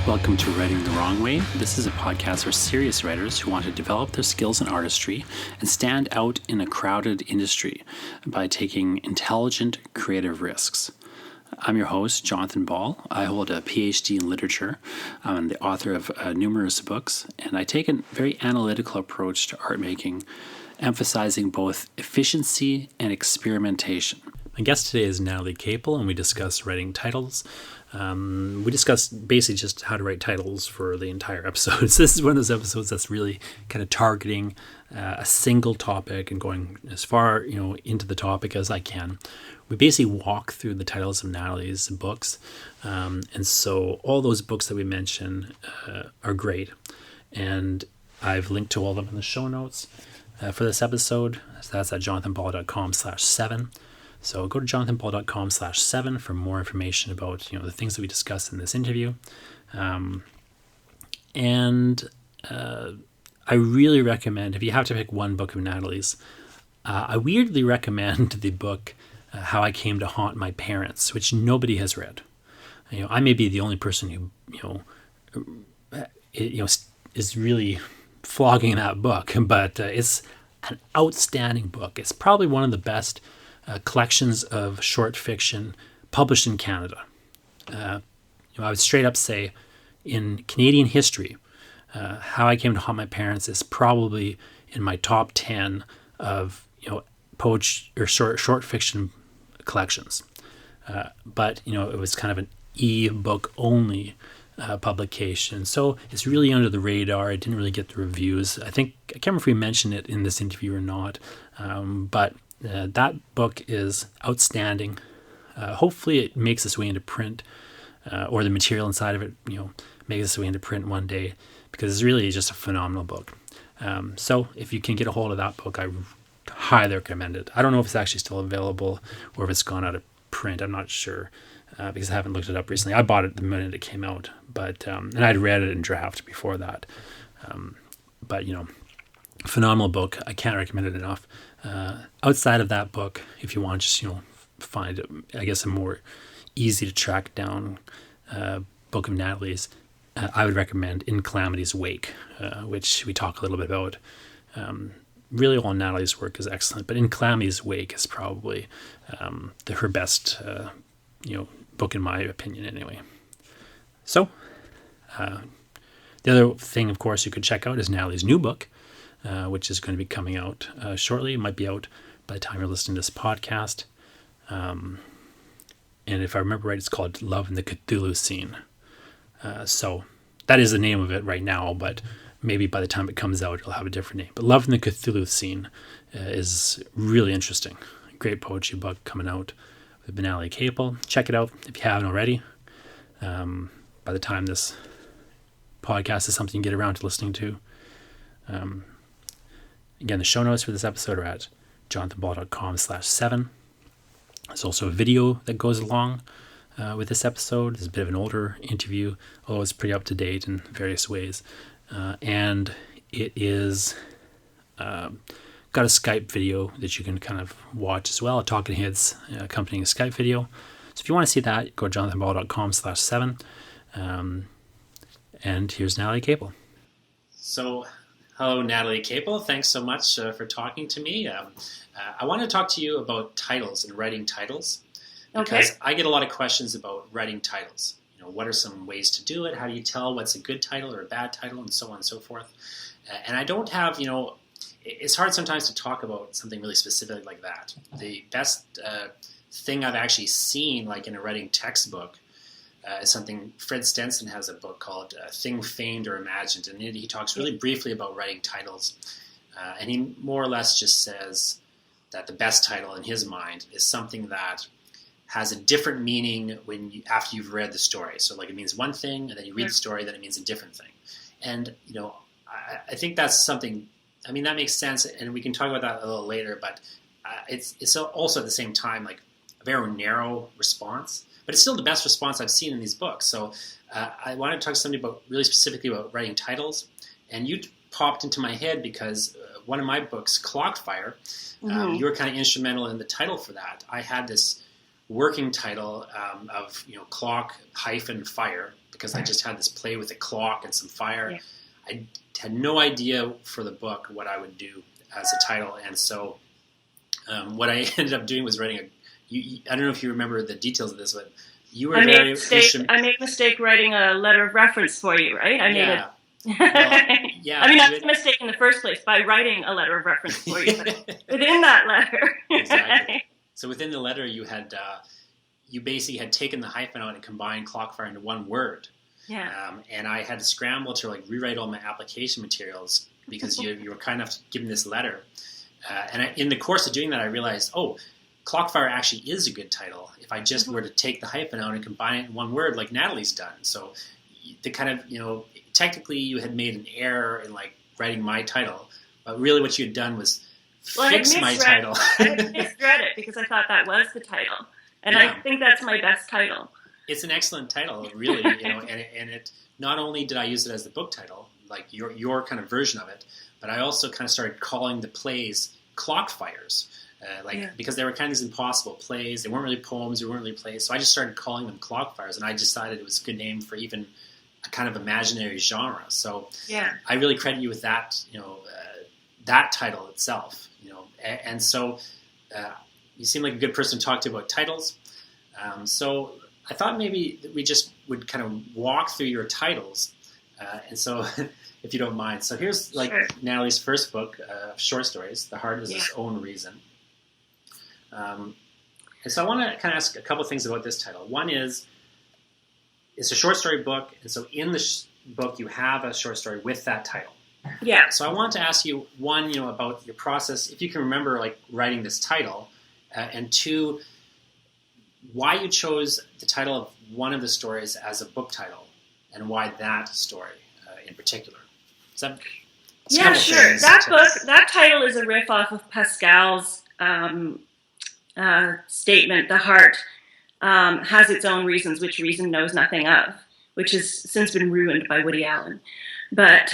Welcome to Writing the Wrong Way. This is a podcast for serious writers who want to develop their skills in artistry and stand out in a crowded industry by taking intelligent, creative risks. I'm your host, Jonathan Ball. I hold a PhD in literature. I'm the author of numerous books, and I take a very analytical approach to art making, emphasizing both efficiency and experimentation. My guest today is Natalee Caple, and we discuss writing titles. We discussed basically just how to write titles for the entire episode. So this is one of those episodes that's really kind of targeting a single topic and going as far into the topic as I can. We basically walk through the titles of Natalee's books, and so all those books that we mention are great, and I've linked to all of them in the show notes for this episode. So that's at jonathanball.com/7. So go to jonathanball.com/7 for more information about the things that we discussed in this interview. And I really recommend, if you have to pick one book of Natalee's, I weirdly recommend the book How I Came to Haunt My Parents, which nobody has read. I may be the only person who is really flogging that book, but it's an outstanding book. It's probably one of the best collections of short fiction published in Canada. I would straight up say, in Canadian history, How I Came to Haunt My Parents is probably in my top 10 of poetry or short fiction collections. But it was kind of an e-book only publication, so it's really under the radar. I didn't really get the reviews. I can't remember if we mentioned it in this interview or not, but that book is outstanding. Hopefully it makes its way into print, or the material inside of it, makes its way into print one day, because it's really just a phenomenal book. So if you can get a hold of that book, I highly recommend it. I don't know if it's actually still available or if it's gone out of print. I'm not sure, because I haven't looked it up recently. I bought it the minute it came out, but and I'd read it in draft before that. But phenomenal book. I can't recommend it enough. Outside of that book, if you want to just find, I guess, a more easy to track down book of Natalee's, I would recommend In Calamity's Wake, which we talk a little bit about. Really, all Natalee's work is excellent, but In Calamity's Wake is probably her best, book in my opinion, anyway. So, the other thing, of course, you could check out is Natalee's new book, which is going to be coming out shortly. It might be out by the time you're listening to this podcast. And if I remember right, it's called Love in the Cthulhu Scene. So that is the name of it right now, but maybe by the time it comes out, it'll have a different name. But Love in the Cthulhu Scene is really interesting. Great poetry book coming out with Natalee Caple. Check it out if you haven't already. By the time this podcast is something you get around to listening to. Again, the show notes for this episode are at jonathanball.com/7. There's also a video that goes along with this episode. It's a bit of an older interview, although it's pretty up to date in various ways. And it is got a Skype video that you can kind of watch as well. A talking heads accompanying a Skype video. So if you want to see that, go to jonathanball.com/7. And here's Natalee Caple. So, hello, Natalee Caple. Thanks so much for talking to me. I want to talk to you about titles and writing titles, because I get a lot of questions about writing titles. What are some ways to do it? How do you tell what's a good title or a bad title, and so on and so forth? And I don't have, it's hard sometimes to talk about something really specific like that. The best thing I've actually seen, like in a writing textbook, is something, Fred Stenson has a book called Thing Feigned or Imagined, and he talks really briefly about writing titles. And he more or less just says that the best title in his mind is something that has a different meaning after you've read the story. So like it means one thing, and then you read the story, then it means a different thing. And, I think that's something, that makes sense, and we can talk about that a little later, but it's also at the same time like a very narrow response, but it's still the best response I've seen in these books. So I wanted to talk to somebody really specifically about writing titles, and you popped into my head because one of my books, Clockfire, you were kind of instrumental in the title for that. I had this working title of clock hyphen fire, because I just had this play with a clock and some fire. Yeah. I had no idea for the book what I would do as a title, and so what I ended up doing was writing I don't know if you remember the details of this, but you were I made a mistake writing a letter of reference for you, right? I made it. Well, yeah. I mean, I made a mistake in the first place by writing a letter of reference for you, but within that letter. Exactly. So within the letter, you had you basically had taken the hyphen out and combined clockfire into one word. Yeah. And I had to scramble to rewrite all my application materials because you were kind enough to give me this letter. And in the course of doing that, I realized, Clockfire actually is a good title if I just were to take the hyphen out and combine it in one word like Natalee's done. So the kind of, technically you had made an error in writing my title, but really what you had done was fix my title. I misread it because I thought that was the title. And I think that's my best title. It's an excellent title, really, and it not only did I use it as the book title, like your kind of version of it, but I also kind of started calling the plays Clockfires. Because they were kind of these impossible plays. They weren't really poems, they weren't really plays. So I just started calling them Clockfires, and I decided it was a good name for even a kind of imaginary genre. So I really credit you with that, that title itself, and so you seem like a good person to talk to about titles. So I thought maybe we just would kind of walk through your titles, and so if you don't mind. So here's sure. Natalee's first book of short stories, The Heart is Its Own Reason. And so I want to kind of ask a couple of things about this title. One is, it's a short story book, and so in the book you have a short story with that title. Yeah. So I want to ask you, one, about your process, if you can remember writing this title, and two, why you chose the title of one of the stories as a book title, and why that story in particular. Sure. That title is a riff off of Pascal's statement, the heart has its own reasons, which reason knows nothing of, which has since been ruined by Woody Allen. But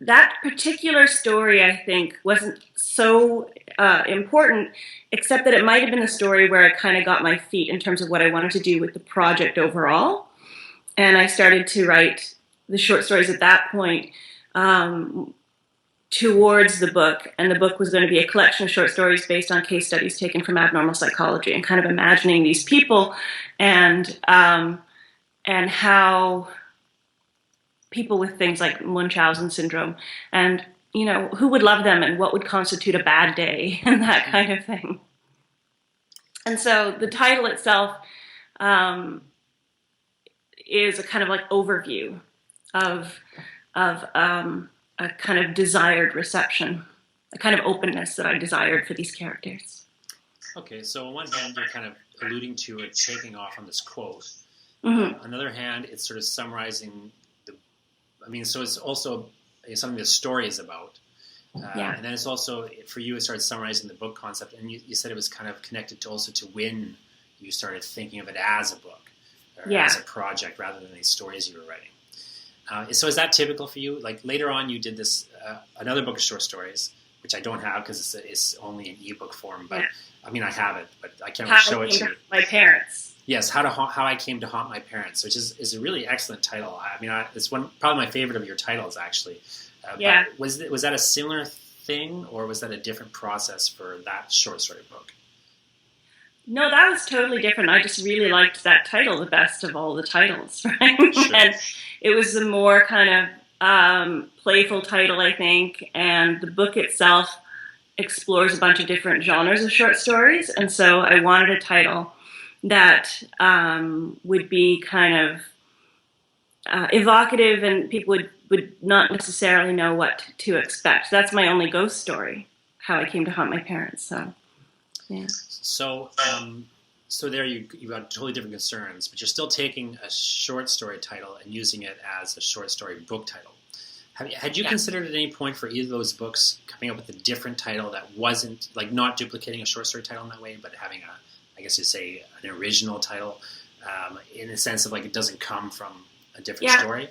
that particular story, I think, wasn't so important, except that it might have been the story where I kind of got my feet in terms of what I wanted to do with the project overall. And I started to write the short stories at that point towards the book, and the book was going to be a collection of short stories based on case studies taken from abnormal psychology, and kind of imagining these people and how people with things like Munchausen syndrome and who would love them and what would constitute a bad day and that kind of thing. And so the title itself is a kind of overview of a kind of desired reception, a kind of openness that I desired for these characters. Okay, so on one hand, you're kind of alluding to it taking off on this quote. Mm-hmm. On the other hand, it's sort of summarizing so it's also something the story is about. And then it's also, for you, it started summarizing the book concept, and you said it was kind of connected to when you started thinking of it as a book, or as a project, rather than these stories you were writing. So is that typical for you? Later on, you did this another book of short stories, which I don't have because it's only in ebook form. But I have it, but I can't really show it to you. My parents. Yes, How I Came to Haunt My Parents, which is a really excellent title. It's probably my favorite of your titles, actually. But was that a similar thing, or was that a different process for that short story book? No, that was totally different. I just really liked that title the best of all the titles, right? Sure. And it was a more kind of playful title, I think, and the book itself explores a bunch of different genres of short stories, and so I wanted a title that would be kind of evocative, and people would not necessarily know what to expect. That's my only ghost story, How I Came to Haunt My Parents. So, yeah. So there you got totally different concerns, but you're still taking a short story title and using it as a short story book title. Had you considered at any point for either of those books coming up with a different title that wasn't not duplicating a short story title in that way, but having I guess you'd say an original title, in the sense of it doesn't come from a different story?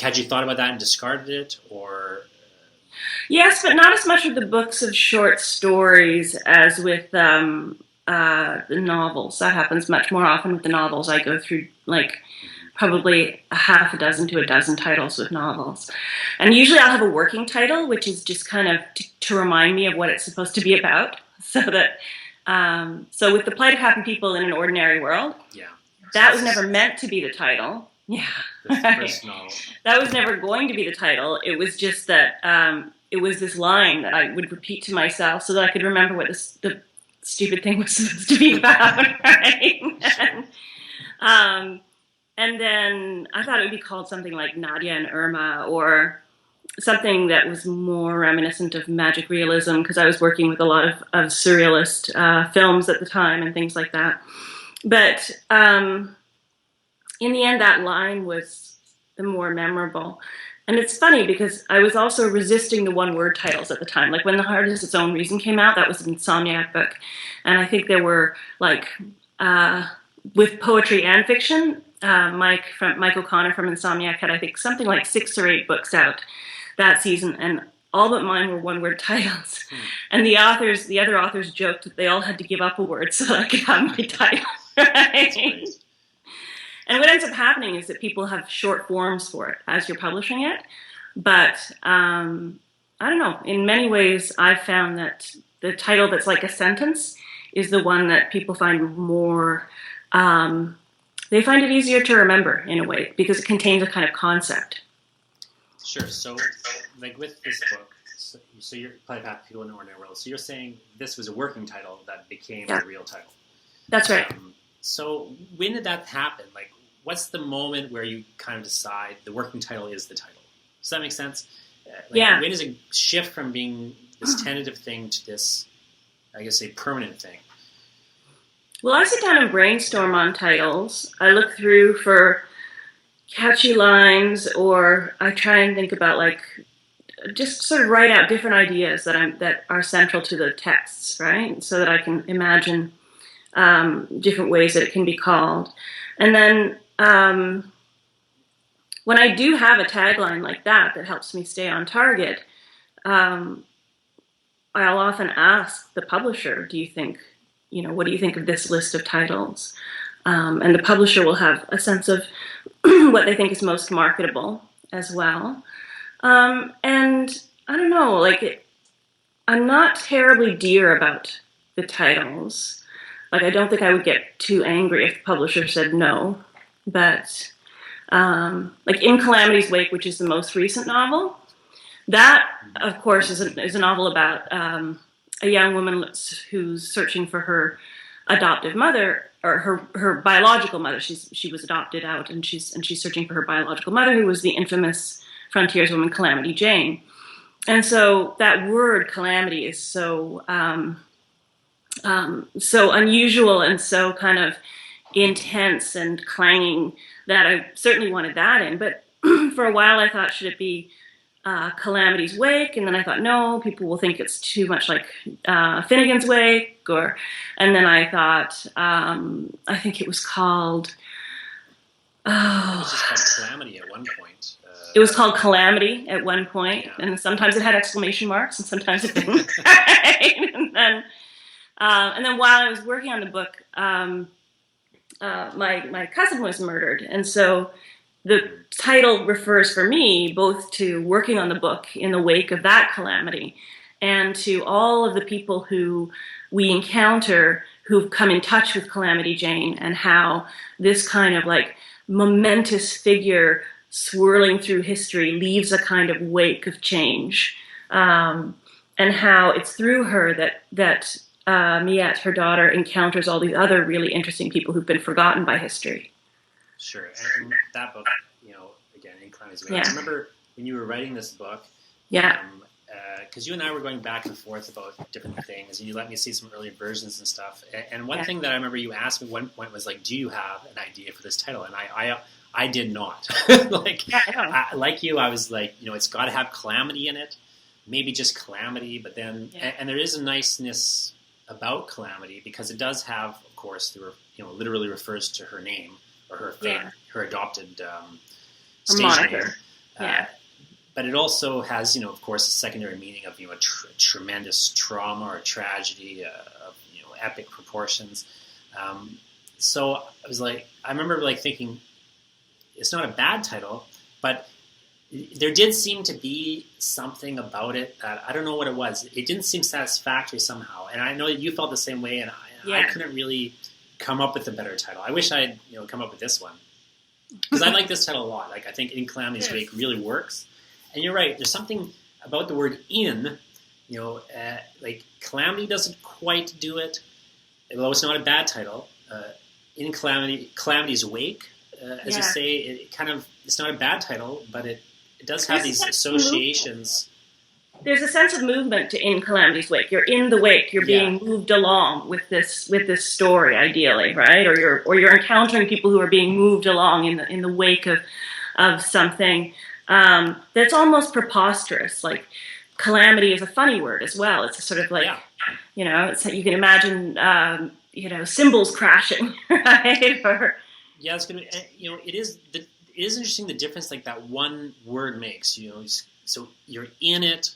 Had you thought about that and discarded it, or? Yes, but not as much with the books of short stories as with the novels. That happens much more often with the novels. I go through like probably a half a dozen to a dozen titles with novels. And usually I'll have a working title, which is just kind of to remind me of what it's supposed to be about. So that, so with The Plight of Happy People in an Ordinary World, that was never meant to be the title. Yeah. The first novel. That was never going to be the title. It was just that it was this line that I would repeat to myself so that I could remember what the stupid thing was supposed to be about, right? And then I thought it would be called something like Nadia and Irma, or something that was more reminiscent of magic realism, because I was working with a lot of surrealist films at the time and things like that. But in the end, that line was the more memorable. And it's funny because I was also resisting the one-word titles at the time. Like when The Heart Is Its Own Reason came out, that was an Insomniac book. And I think there were like, with poetry and fiction, Mike O'Connor from Insomniac had, I think, something like 6 or 8 books out that season, and all but mine were one-word titles. And the other authors joked that they all had to give up a word so that I could have my title. Right? And what ends up happening is that people have short forms for it as you're publishing it. But I don't know. In many ways, I've found that the title that's like a sentence is the one that people find more. They find it easier to remember in a way because it contains a kind of concept. Sure. So, like with this book, so you're Plight of Happy People in an Ordinary World. So you're saying this was a working title that became a real title. That's right. So when did that happen? Like, what's the moment where you kind of decide the working title is the title? Does that make sense? When does it shift from being this tentative thing to this, I guess, a permanent thing? Well, I sit down and brainstorm on titles. I look through for catchy lines, or I try and think about, like, just sort of write out different ideas that are central to the texts, right? So that I can imagine different ways that it can be called. And then when I do have a tagline like that helps me stay on target, I'll often ask the publisher, what do you think of this list of titles? And the publisher will have a sense of what they think is most marketable as well. And I don't know, I'm not terribly dear about the titles. Like, I don't think I would get too angry if the publisher said no. But, like In Calamity's Wake, which is the most recent novel, that, of course, is a novel about a young woman who's searching for her adoptive mother, or her biological mother. She was adopted out, and she's searching for her biological mother, who was the infamous frontierswoman Calamity Jane. And so that word calamity is so unusual and so kind of intense and clanging that I certainly wanted that in. But for a while I thought, should it be Calamity's Wake? And then I thought, no, people will think it's too much like Finnegan's Wake. And then I thought, I think it was called... It was just called Calamity at one point. It was called Calamity at one point, and sometimes it had exclamation marks, and sometimes it didn't. and then while I was working on the book, my cousin was murdered, and so the title refers for me both to working on the book in the wake of that calamity, and to all of the people who we encounter who've come in touch with Calamity Jane, and how this kind of like momentous figure swirling through history leaves a kind of wake of change, and how it's through her that Miette, her daughter, encounters all these other really interesting people who've been forgotten by history. Sure, and that book, again, In Calamity's Wake. I remember when you were writing this book, because you and I were going back and forth about different things, and you let me see some early versions and stuff. And one thing that I remember you asked me at one point was like, "Do you have an idea for this title?" And I did not. Like you, I was like, it's got to have calamity in it, maybe just calamity. But then, and there is a niceness about Calamity because it does have, of course, literally refers to her name or her adopted stage name. But it also has, of course, a secondary meaning of a tremendous trauma or tragedy, of epic proportions. So I remember thinking, it's not a bad title, but there did seem to be something about it that I don't know what it was. It didn't seem satisfactory somehow, and I know that you felt the same way. And I couldn't really come up with a better title. I wish I'd come up with this one, because I like this title a lot. Like, I think In Calamity's Wake really works. And you're right. There's something about the word "in." Like Calamity doesn't quite do it, although it's not a bad title. In Calamity's Wake, as you say, it's not a bad title, but it does have these associations. There's a sense of movement to In Calamity's Wake. You're in the wake. You're being moved along with this story, ideally, right? Or you're encountering people who are being moved along in the wake of something that's almost preposterous. Like, calamity is a funny word as well. It's a sort of like, it's you can imagine, cymbals crashing, right? It's gonna. It is interesting the difference like that one word makes. So you're in it.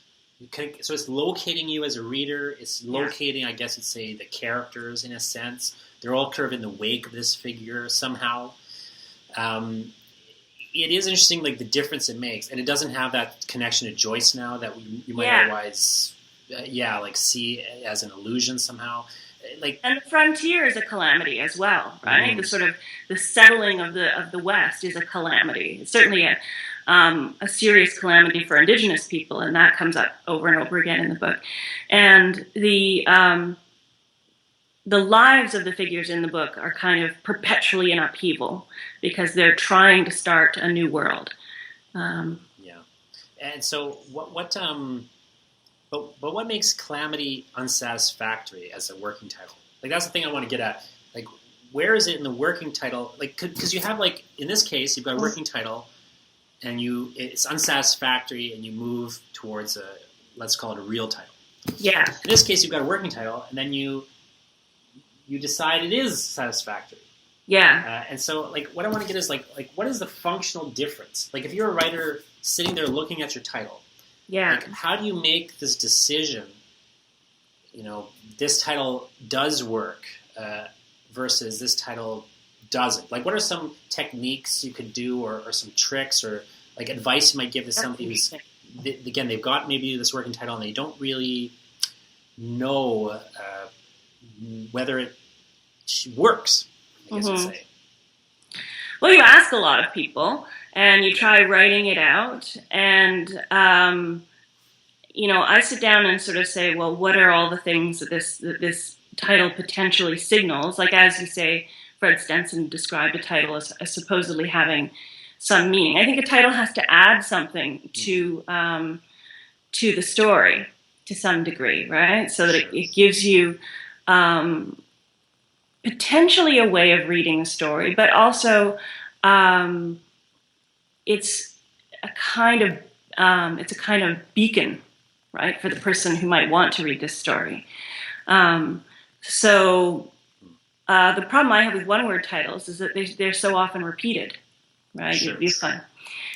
So it's locating you as a reader. It's locating, I guess you'd say, the characters in a sense. They're all kind of in the wake of this figure somehow. It is interesting, like the difference it makes, and it doesn't have that connection to Joyce now that you might otherwise, see as an illusion somehow. And the frontier is a calamity as well, right? The sort of the settling of the West is a calamity. It's certainly a serious calamity for Indigenous people, and that comes up over and over again in the book. And the lives of the figures in the book are kind of perpetually in upheaval because they're trying to start a new world. And so But what makes Calamity unsatisfactory as a working title? Like, that's the thing I want to get at. Like, where is it in the working title? Like, because you have, like, in this case, you've got a working title, and it's unsatisfactory, and you move towards let's call it a real title. Yeah. In this case, you've got a working title, and then you decide it is satisfactory. Yeah. And so, like, what I want to get is, like, what is the functional difference? Like, if you're a writer sitting there looking at your title, like, how do you make this decision, this title does work versus this title doesn't? Like, what are some techniques you could do or some tricks or, like, advice you might give to somebody who's, again, they've got maybe this working title and they don't really know whether it works, I guess you'd say. Well, you ask a lot of people, and you try writing it out, and I sit down and sort of say, well, what are all the things that this title potentially signals? Like, as you say, Fred Stenson described a title as supposedly having some meaning. I think a title has to add something to the story to some degree, right? So that it gives you potentially a way of reading a story, but also it's a kind of beacon, right, for the person who might want to read this story. So the problem I have with one-word titles is that they're so often repeated, right? Sure.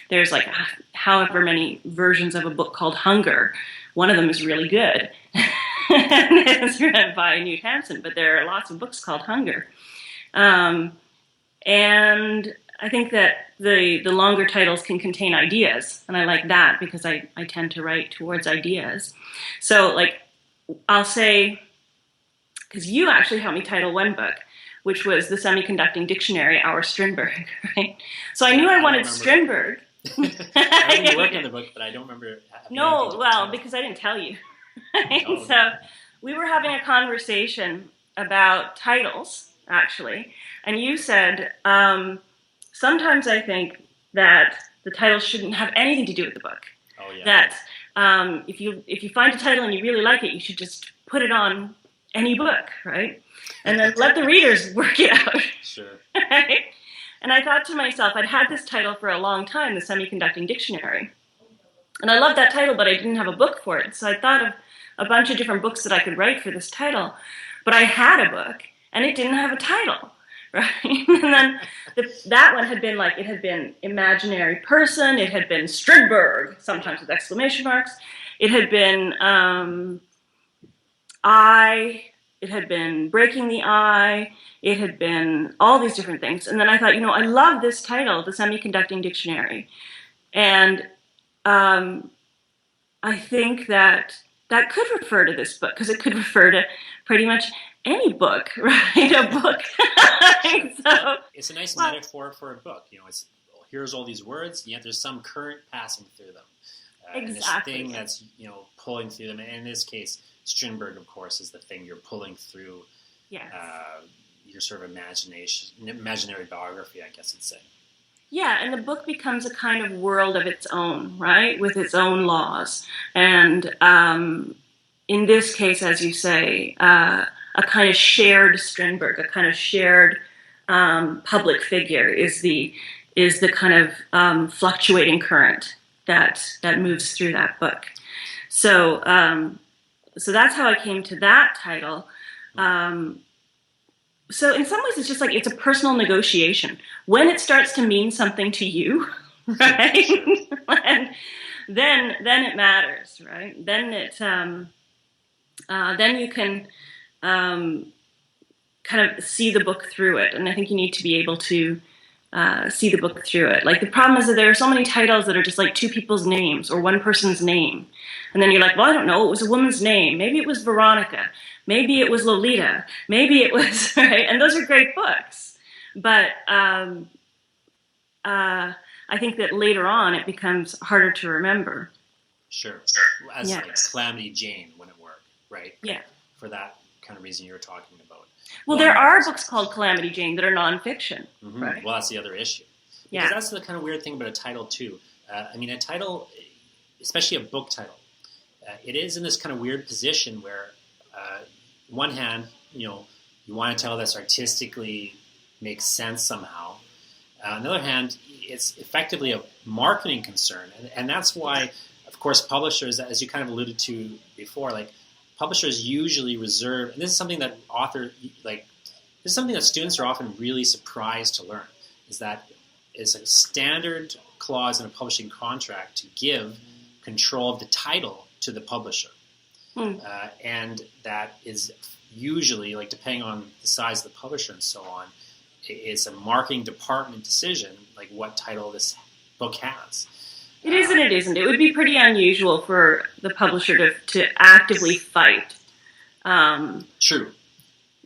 There's like however many versions of a book called Hunger. One of them is really good. It's written by Newt Hansen, but there are lots of books called Hunger. And I think that the longer titles can contain ideas, and I like that because I tend to write towards ideas. So, like, I'll say, because you actually helped me title one book, which was The Semiconducting Dictionary, Our Strindberg, right? So I knew I wanted Strindberg. I didn't work on the book, but I don't remember. No, well, because I didn't tell you. Oh, so we were having a conversation about titles, actually, and you said, sometimes I think that the title shouldn't have anything to do with the book. Oh, yeah. That if you find a title and you really like it, you should just put it on any book, right? And then let the readers work it out. Sure. Right? And I thought to myself, I'd had this title for a long time, The Semiconducting Dictionary. And I loved that title, but I didn't have a book for it. So I thought of a bunch of different books that I could write for this title. But I had a book, and it didn't have a title, right? And then that one had been like, it had been Imaginary Person, it had been Strindberg, sometimes with exclamation marks. It had been it had been Breaking the Eye, it had been all these different things. And then I thought, I love this title, The Semiconducting Dictionary. And I think that could refer to this book, because it could refer to pretty much any book, right? A book. So, it's a nice metaphor for a book. It's here's all these words, yet there's some current passing through them. Exactly. And this thing that's pulling through them. And in this case, Strindberg, of course, is the thing you're pulling through. Yes. Your sort of imaginary biography, I guess you'd say. Yeah, and the book becomes a kind of world of its own, right, with its own laws. And in this case, as you say, a kind of shared Strindberg, a kind of shared public figure is the kind of fluctuating current that moves through that book. So that's how I came to that title. So in some ways, it's just like it's a personal negotiation. When it starts to mean something to you, right? And then it matters, right? Then then you can kind of see the book through it. And I think you need to be able to see the book through it. Like, the problem is that there are so many titles that are just like two people's names or one person's name. And then you're like, well, I don't know, it was a woman's name. Maybe it was Veronica. Maybe it was Lolita. Maybe it was, right? And those are great books. But I think that later on it becomes harder to remember. Sure. As like Calamity Jane wouldn't work, right? Yeah. For that kind of reason you were talking about. Well, there are books called Calamity Jane that are nonfiction, mm-hmm. Right? Well, that's the other issue. Because that's the kind of weird thing about a title, too. A title, especially a book title, it is in this kind of weird position where, on one hand, you want a title that's artistically makes sense somehow. On the other hand, it's effectively a marketing concern. And that's why, of course, publishers, as you kind of alluded to before, like, publishers usually reserve, and this is something that students are often really surprised to learn, is that it's a standard clause in a publishing contract to give control of the title to the publisher. And that is usually, like, depending on the size of the publisher and so on, it's a marketing department decision, like what title this book has. It is and it isn't. It would be pretty unusual for the publisher to actively fight. True.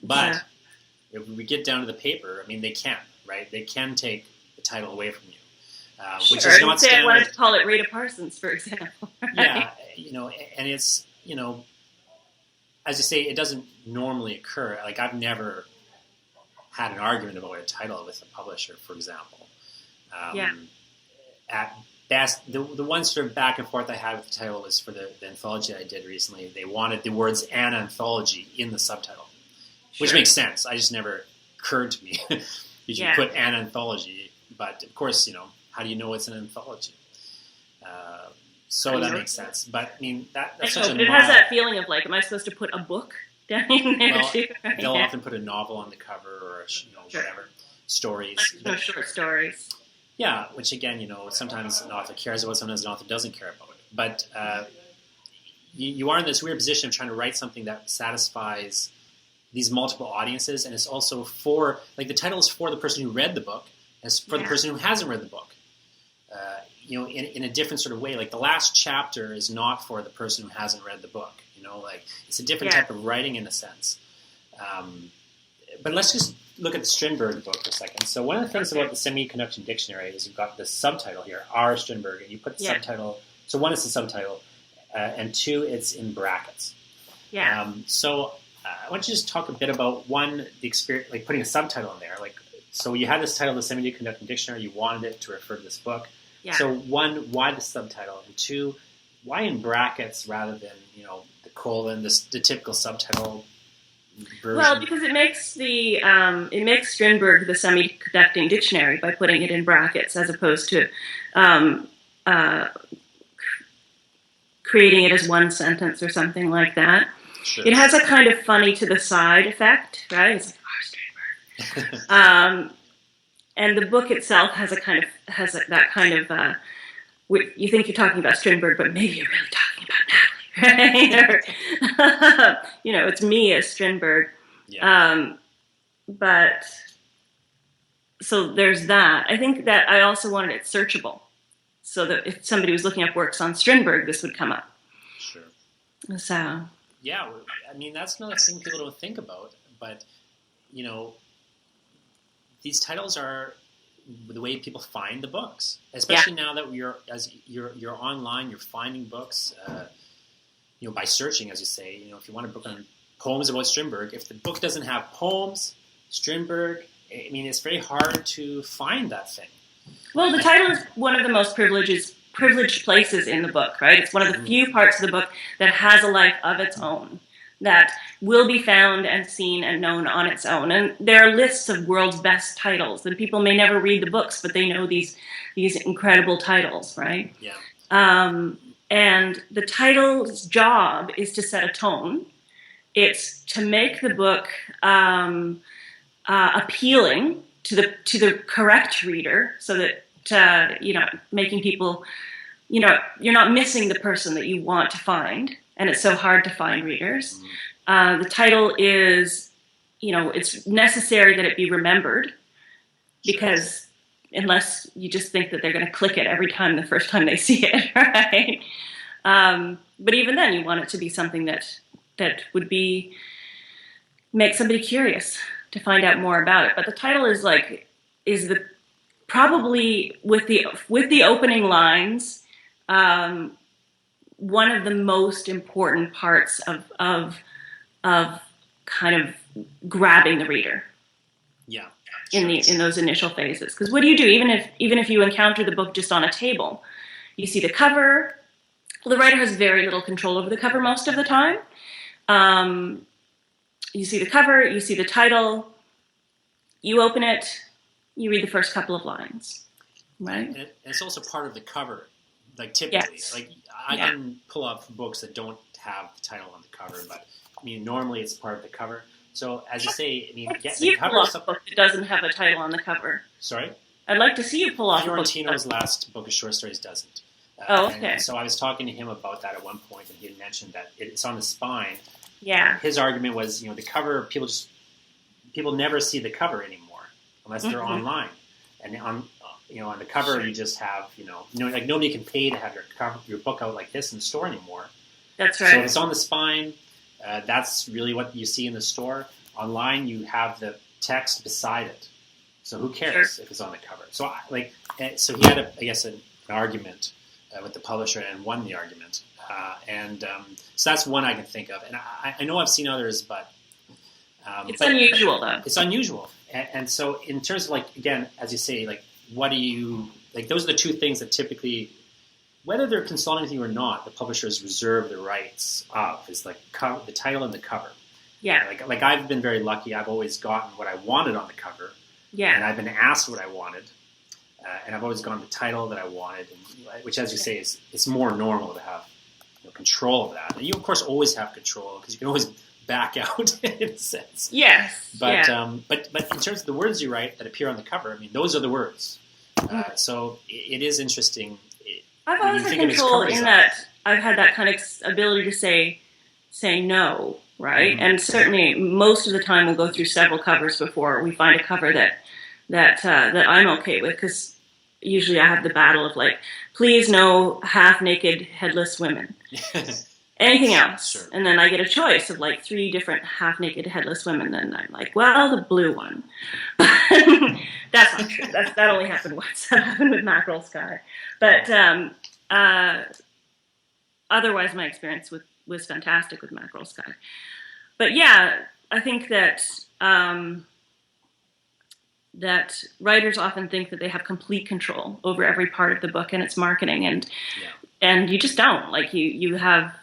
But if we get down to the paper, they can, right? They can take the title away from you. Which is not say standard. I wanted to call it Rita Parsons, for example. Right? Yeah, and it's, as you say, it doesn't normally occur. Like, I've never had an argument about a title with a publisher, for example. At best, the one sort of back and forth I had with the title was for the anthology I did recently. They wanted the words "an anthology" in the subtitle, which makes sense. I just never occurred to me that you put "an anthology." But of course, how do you know it's an anthology? So that makes sense. But that's such a. It has that feeling of like, am I supposed to put a book down in there too? Right? They'll often put a novel on the cover or whatever stories. No short stories. Yeah, which again, sometimes an author cares about, sometimes an author doesn't care about. But you are in this weird position of trying to write something that satisfies these multiple audiences, and it's also for, like, the title is for the person who read the book, and it's for the person who hasn't read the book. In a different sort of way. Like, the last chapter is not for the person who hasn't read the book. Like, it's a different type of writing in a sense. But let's just look at the Strindberg book for a second. So one of the things about the Semiconducting Dictionary is you've got the subtitle here, R. Strindberg, and you put the subtitle. So one is the subtitle, and two, it's in brackets. Yeah. So I want you to just talk a bit about, one, the experience, like putting a subtitle in there. Like, so you had this title, the Semiconducting Dictionary. You wanted it to refer to this book. Yeah. So one, why the subtitle, and two, why in brackets rather than the colon, the typical subtitle version? Well, because it makes Strindberg the Semiconducting Dictionary by putting it in brackets, as opposed to creating it as one sentence or something like that. Sure. It has a kind of funny to the side effect, right? It's like, Strindberg. And the book itself has that kind of. You think you're talking about Strindberg, but maybe you're really talking about right? Or, it's me as Strindberg. Yeah. But so there's that. I think that I also wanted it searchable, so that if somebody was looking up works on Strindberg, this would come up. Sure. So. Yeah, I mean, that's another thing people don't think about, but, these titles are the way people find the books, especially now that you're online, you're finding books, by searching, as you say. If you want a book on poems about Strindberg, if the book doesn't have poems, Strindberg, I mean, it's very hard to find that thing. Well, the title is one of the most privileged places in the book, right? It's one of the few parts of the book that has a life of its own, that will be found and seen and known on its own. And there are lists of world's best titles, and people may never read the books, but they know these incredible titles, right? Yeah. And the title's job is to set a tone. It's to make the book appealing to the correct reader, so that making people, you're not missing the person that you want to find, and it's so hard to find readers. The title is, it's necessary that it be remembered, because unless you just think that they're going to click it every time the first time they see it, right? But even then, you want it to be something that would make somebody curious to find out more about it. But the title is probably with the opening lines, one of the most important parts of kind of grabbing the reader. Yeah. In those initial phases, because what do you do? Even if you encounter the book just on a table, you see the cover. Well, the writer has very little control over the cover most of the time. You see the cover, you see the title, you open it, you read the first couple of lines, right? And it's also part of the cover, like typically. Yes. Like I can pull up books that don't have the title on the cover, but I mean normally it's part of the cover. So as you say, I mean, the cover off a book that doesn't have a title on the cover. Sorry? I'd like to see you pull off Fiorentino's last book of short stories doesn't. Okay. And so I was talking to him about that at one point, and he had mentioned that it's on the spine. Yeah. His argument was, the cover, people never see the cover anymore unless they're online. And on the cover you just have, like nobody can pay to have your book out like this in the store anymore. That's right. So if it's on the spine, that's really what you see in the store. Online, you have the text beside it. So who cares if it's on the cover? So so he had, an argument with the publisher and won the argument. So that's one I can think of. And I know I've seen others, but... it's unusual, though. It's unusual. And so in terms of, again, as you say, what do you... those are the two things that typically... Whether they're consulting with you or not, the publishers reserve the rights of is the title and the cover. Yeah. Like I've been very lucky. I've always gotten what I wanted on the cover. Yeah. And I've been asked what I wanted. And I've always gotten the title that I wanted, which, as you say, it's more normal to have control of that. And you, of course, always have control because you can always back out in a sense. Yes. But in terms of the words you write that appear on the cover, I mean, those are the words. So it is interesting. I've always had control in that I've had that kind of ability to say no, right? Mm-hmm. And certainly most of the time we'll go through several covers before we find a cover that I'm okay with, because usually I have the battle of please no half-naked headless women. Anything else. Sure. And then I get a choice of 3 different half-naked headless women, and I'm like, well, the blue one. That's not true. That only happened once. That happened with Mackerel Sky. But otherwise my experience was fantastic with Mackerel Sky. But yeah, I think that that writers often think that they have complete control over every part of the book and its marketing, and you just don't. You have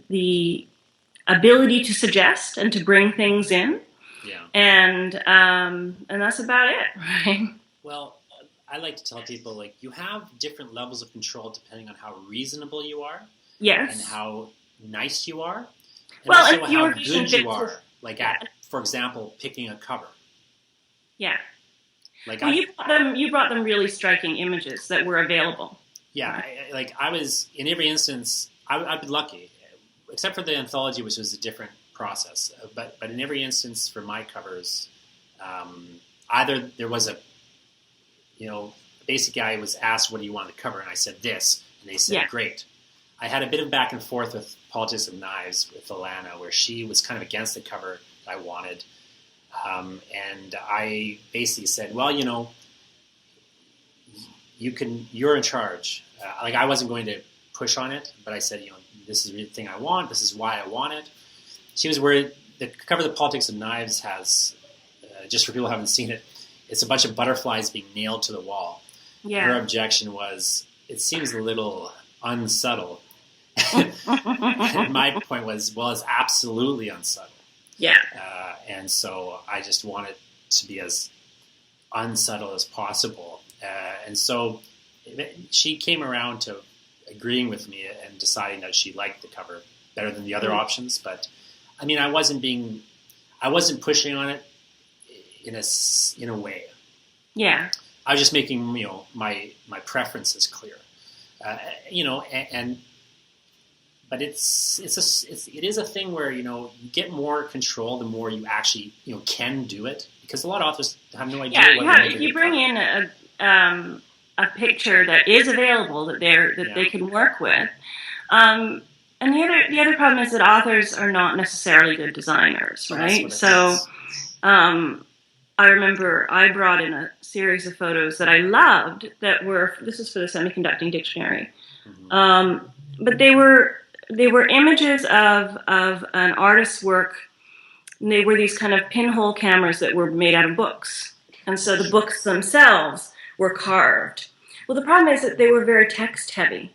the ability to suggest and to bring things in, and that's about it, right? Well, I like to tell people you have different levels of control depending on how reasonable you are, and how nice you are, and also how good you are. For example, picking a cover. Yeah. You brought them really striking images that were available. Yeah, I was, in every instance, I've been lucky, except for the anthology, which was a different process. But in every instance for my covers, either there was a basic guy was asked, what do you want to cover? And I said this, and they said, great. I had a bit of back and forth with Politics of Knives with Alana, where she was kind of against the cover that I wanted. And I basically said, well, you're in charge. I wasn't going to push on it, but I said, this is the thing I want. This is why I want it. She was worried. The cover of the Politics of Knives has, just for people who haven't seen it, it's a bunch of butterflies being nailed to the wall. Yeah. Her objection was, it seems a little unsubtle. And my point was, well, it's absolutely unsubtle. Yeah. And so I just wanted to be as unsubtle as possible. And so she came around to agreeing with me and deciding that she liked the cover better than the other options. But I mean, I wasn't pushing on it in a way. Yeah. I was just making, my preferences clear. But it is a thing where, you get more control the more you actually, can do it, because a lot of authors have no idea. Yeah, if you bring in a picture that is available that they can work with. And the other problem is that authors are not necessarily good designers, right? So, I remember I brought in a series of photos that I loved this was for the Semiconducting Dictionary. Mm-hmm. But they were images of an artist's work, and they were these kind of pinhole cameras that were made out of books. And so the books themselves were carved. Well, the problem is that they were very text heavy,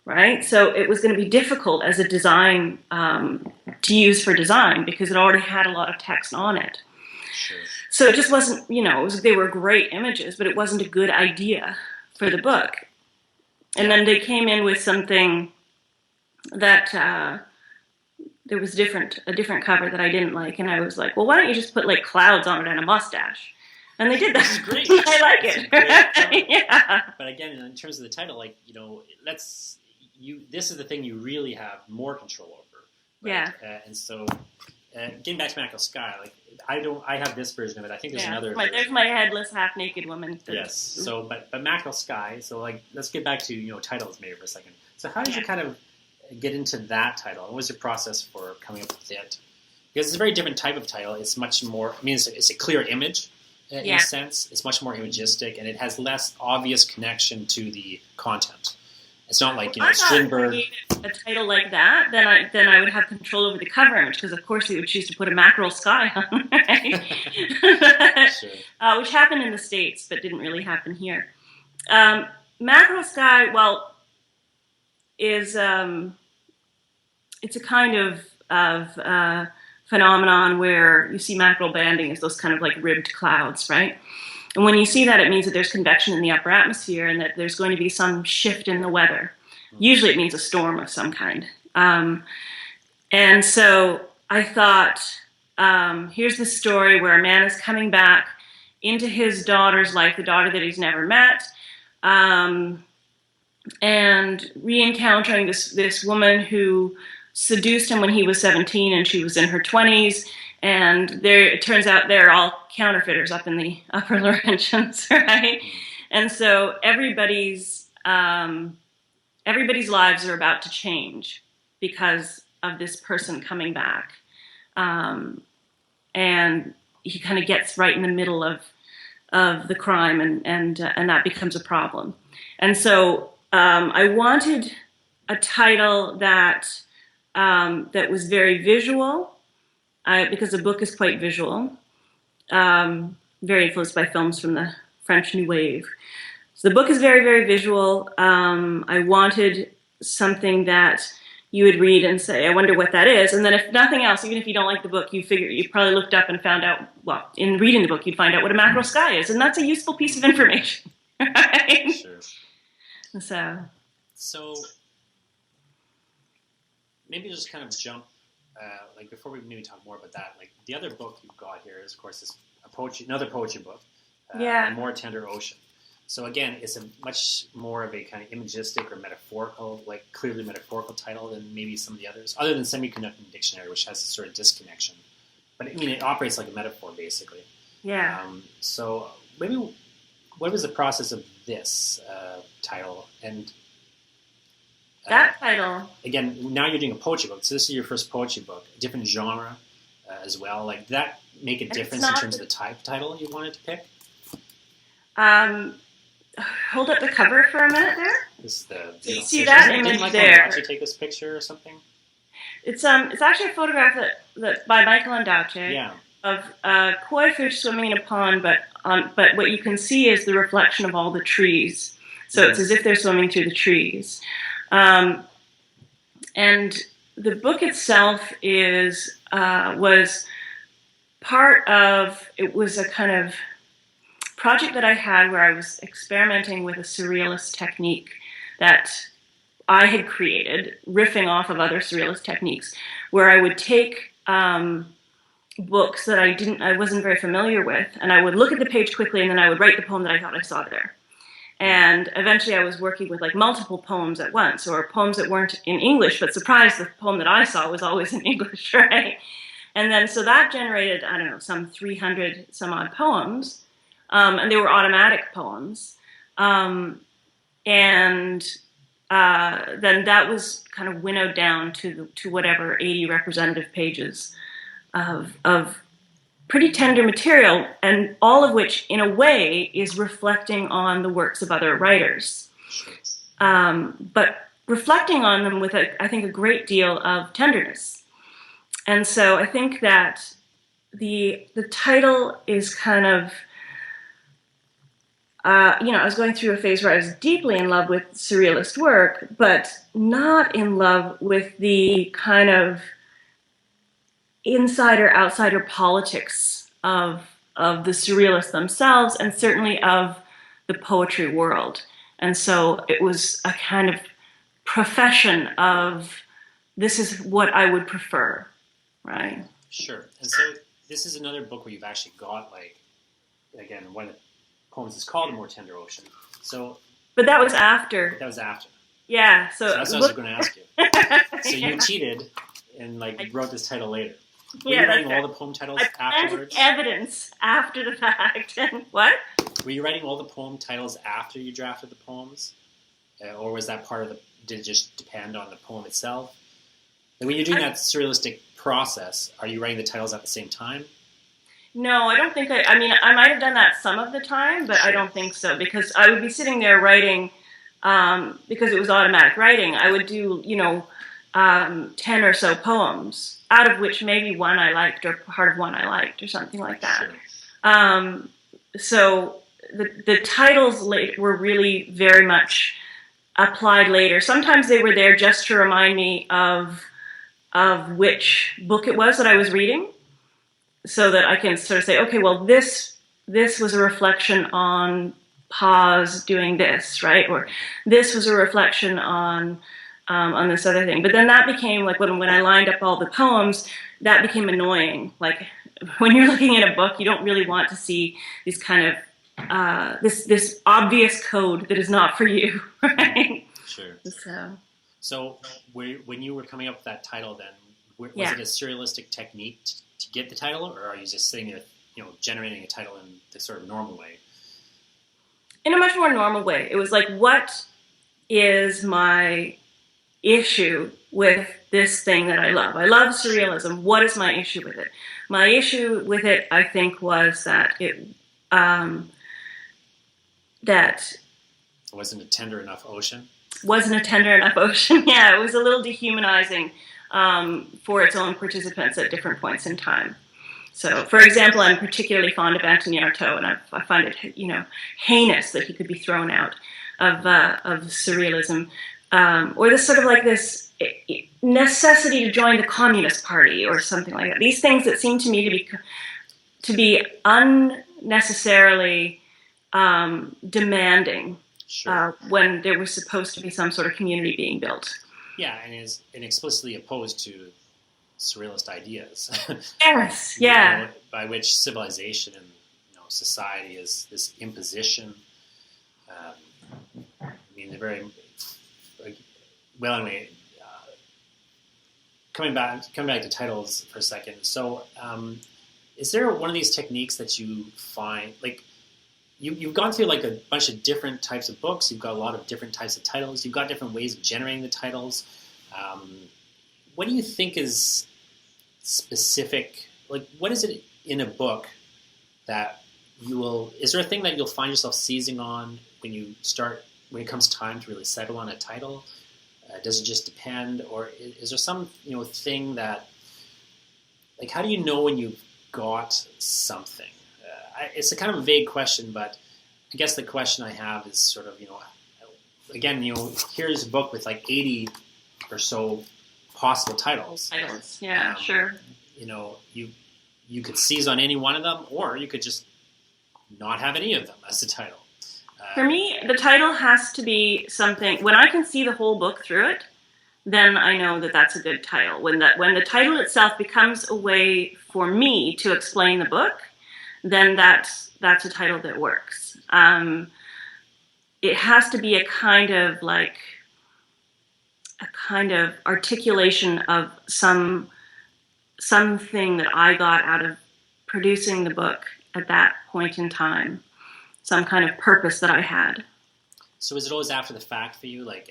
right? So it was going to be difficult as a design to use for design because it already had a lot of text on it. Sure. So it just wasn't, they were great images, but it wasn't a good idea for the book. And then they came in with something that there was a different cover that I didn't like, and I was like, well, why don't you just put like clouds on it and a mustache? And they did that. That's great. I like it. Yeah. But again, in terms of the title, this is the thing you really have more control over. Right? Yeah. And so, getting back to Mackerel Sky, I have this version of it. I think there's another. There's my headless, half-naked woman. Yes. So, but Mackerel Sky. So, let's get back to titles maybe for a second. So, how did you kind of get into that title? What was your process for coming up with it? Because it's a very different type of title. It's much more. I mean, it's a clear image in a sense. It's much more imagistic, and it has less obvious connection to the content. It's not like Strindberg. If I needed a title like that, then I would have control over the cover image, because of course he would choose to put a Mackerel Sky on, right? Sure. Which happened in the States, but didn't really happen here. Mackerel Sky, is it's a kind of phenomenon where you see mackerel banding as those kind of ribbed clouds, right? And when you see that, it means that there's convection in the upper atmosphere and that there's going to be some shift in the weather. Usually it means a storm of some kind. And so I thought, here's the story where a man is coming back into his daughter's life, the daughter that he's never met, and re-encountering this woman who seduced him when he was 17 and she was in her 20s. And it turns out they're all counterfeiters up in the Upper Laurentians, right? And so everybody's lives are about to change because of this person coming back. And he kind of gets right in the middle of the crime, and that becomes a problem. And so I wanted a title that was very visual, because the book is quite visual, very influenced by films from the French New Wave. So the book is very, very visual. I wanted something that you would read and say, I wonder what that is. And then if nothing else, even if you don't like the book, you probably looked up and found out, well, in reading the book, you'd find out what a mackerel sky is. And that's a useful piece of information. Right? Sure. So maybe just kind of jump, before we maybe talk more about that, the other book you've got here is, of course, another poetry book, A More Tender Ocean. So again, it's a much more of a kind of imagistic or metaphorical, like clearly metaphorical title than maybe some of the others, other than Semiconducting Dictionary, which has a sort of disconnection. But I mean, it operates like a metaphor, basically. Yeah. So maybe, what was the process of this title? And that title. Again, now you're doing a poetry book, so this is your first poetry book, a different genre as well. Like, did that make a difference in terms of the type title you wanted to pick? Hold up the cover for a minute there. This is the see that image didn't Michael there? Ondaatje take this picture or something? It's actually a photograph that by Michael Ondaatje of koi fish swimming in a pond, but what you can see is the reflection of all the trees. So it's as if they're swimming through the trees. And the book itself was part of, it was a kind of project that I had where I was experimenting with a surrealist technique that I had created, riffing off of other surrealist techniques, where I would take books that I wasn't very familiar with, and I would look at the page quickly, and then I would write the poem that I thought I saw there. And eventually I was working with like multiple poems at once, or poems that weren't in English, but surprised, the poem that I saw was always in English, right? And then so that generated, I don't know, some 300 some odd poems, and they were automatic poems. Then that was kind of winnowed down to whatever 80 representative pages of pretty tender material, and all of which, in a way, is reflecting on the works of other writers. But reflecting on them with, I think, a great deal of tenderness. And so I think that the title is kind of, I was going through a phase where I was deeply in love with surrealist work, but not in love with the kind of insider-outsider politics of the surrealists themselves, and certainly of the poetry world. And so it was a kind of profession of, this is what I would prefer, right? Sure. And so this is another book where you've actually got, like, again, one of the poems is called A More Tender Ocean. So, but that was after. That was after. Yeah. So that's what I was going to ask you. So you cheated and wrote this title later. Were you writing all the poem titles afterwards? Evidence after the fact. What? Were you writing all the poem titles after you drafted the poems? Or was that part of did it just depend on the poem itself? And when you're doing that surrealistic process, are you writing the titles at the same time? No, I don't think I mean, I might have done that some of the time, but sure. I don't think so, because I would be sitting there writing, because it was automatic writing, I would do, 10 or so poems, out of which maybe one I liked, or part of one I liked, or something like that. Sure. So the titles were really very much applied later. Sometimes they were there just to remind me of which book it was that I was reading, so that I can sort of say, okay, well, this was a reflection on Paz doing this, right? Or this was a reflection on this other thing. But then that became, like, when I lined up all the poems, that became annoying. Like, when you're looking at a book, you don't really want to see these kind of, this obvious code that is not for you, right? Sure. So when you were coming up with that title then, was it a surrealistic technique to get the title, or are you just sitting there, generating a title in the sort of normal way? In a much more normal way. It was like, what is my issue with this thing that I love? I love surrealism. What is my issue with it? My issue with it, I think, was that it wasn't a tender enough ocean. Wasn't a tender enough ocean. Yeah, it was a little dehumanizing for its own participants at different points in time. So, for example, I'm particularly fond of Antony Artaud, and I find it, heinous that he could be thrown out of surrealism, or this sort of like this necessity to join the Communist Party or something like that. These things that seem to me to be unnecessarily demanding. Sure. When there was supposed to be some sort of community being built. Yeah, and is explicitly opposed to surrealist ideas. Yes, yeah. By which civilization and society is this imposition I mean, they're very well. Anyway, coming back to titles for a second. So, is there one of these techniques that you find like? You've gone through like a bunch of different types of books. You've got a lot of different types of titles. You've got different ways of generating the titles. What do you think is specific? Like, what is it in a book that you will? Is there a thing that you'll find yourself seizing on when it comes time to really settle on a title? Does it just depend, or is there some thing that, like, how do you know when you've got something? It's a kind of a vague question, but I guess the question I have is sort of, again, here's a book with like 80 or so possible titles. Yeah, sure. You could seize on any one of them, or you could just not have any of them as the title. For me, the title has to be something, when I can see the whole book through it, then I know that that's a good title. When the title itself becomes a way for me to explain the book, then that's a title that works. It has to be a kind of articulation of something that I got out of producing the book at that point in time, some kind of purpose that I had. So is it always after the fact for you? Like,